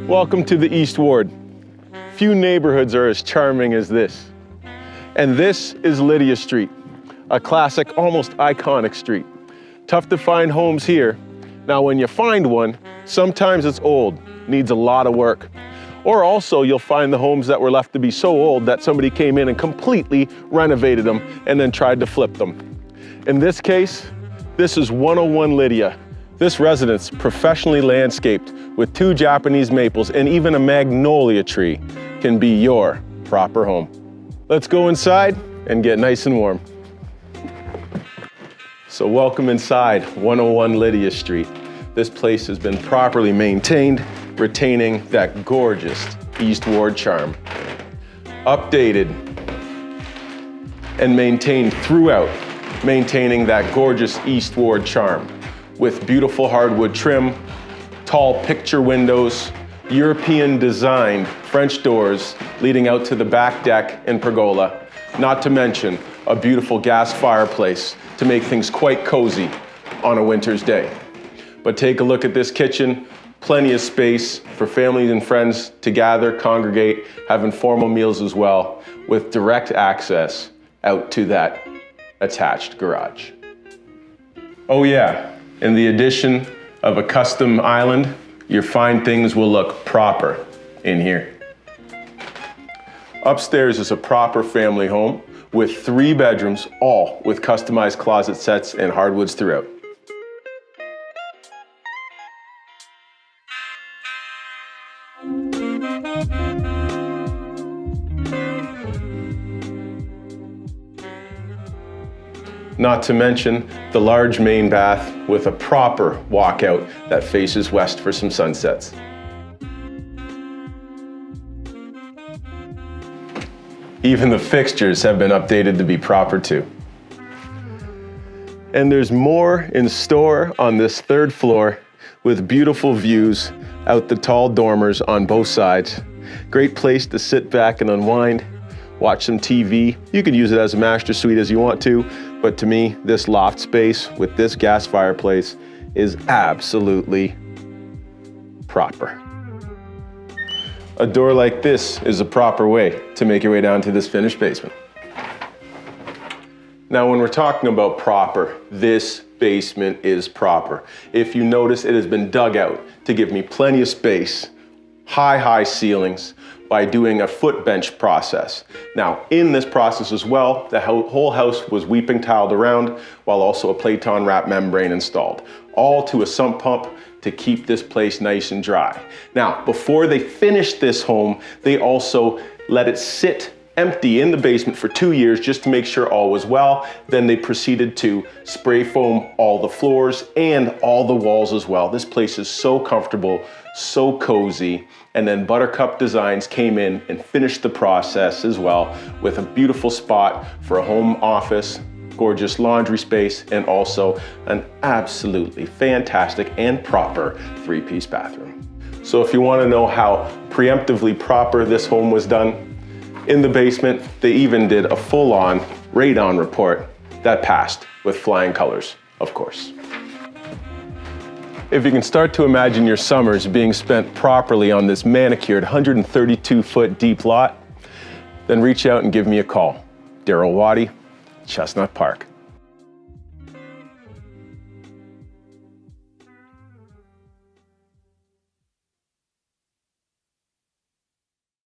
Welcome to the East Ward. Few neighborhoods are as charming as this. And this is Lydia Street, a classic, almost iconic street. Tough to find homes here. Now, when you find one, sometimes it's old, needs a lot of work. Or also you'll find the homes that were left to be so old that somebody came in and completely renovated them and then tried to flip them. In this case, this is 101 Lydia. This residence, professionally landscaped with 2 Japanese maples and even a magnolia tree, can be your proper home. Let's go inside and get nice and warm. So welcome inside 101 Lydia Street. This place has been properly maintained, retaining that gorgeous East Ward charm. Updated and maintained throughout, maintaining that gorgeous East Ward charm with beautiful hardwood trim, tall picture windows, European designed French doors leading out to the back deck and pergola, not to mention a beautiful gas fireplace to make things quite cozy on a winter's day. But take a look at this kitchen. Plenty of space for families and friends to gather, congregate, have informal meals as well, with direct access out to that attached garage. Oh yeah, in the addition of a custom island, your fine things will look proper in here. Upstairs is a proper family home with 3 bedrooms, all with customized closet sets and hardwoods throughout. Not to mention the large main bath with a proper walkout that faces west for some sunsets. Even the fixtures have been updated to be proper too. And there's more in store on this 3rd floor with beautiful views out the tall dormers on both sides. Great place to sit back and unwind, watch some TV. You could use it as a master suite as you want to, but to me, this loft space with this gas fireplace is absolutely proper. A door like this is a proper way to make your way down to this finished basement. Now, when we're talking about proper, this basement is proper. If you notice, it has been dug out to give me plenty of space, high ceilings, by doing a foot bench process. Now, in this process as well, the whole house was weeping tiled around, while also a Platon wrap membrane installed, all to a sump pump to keep this place nice and dry. Now, before they finished this home, they also let it sit empty in the basement for 2 years just to make sure all was well. Then they proceeded to spray foam all the floors and all the walls as well. This place is so comfortable, so cozy. And then Buttercup Designs came in and finished the process as well with a beautiful spot for a home office, gorgeous laundry space, and also an absolutely fantastic and proper 3-piece bathroom. So if you want to know how preemptively proper this home was done, in the basement, they even did a full-on radon report that passed with flying colors, of course. If you can start to imagine your summers being spent properly on this manicured 132-foot deep lot, then reach out and give me a call. Watty, Chestnut Park.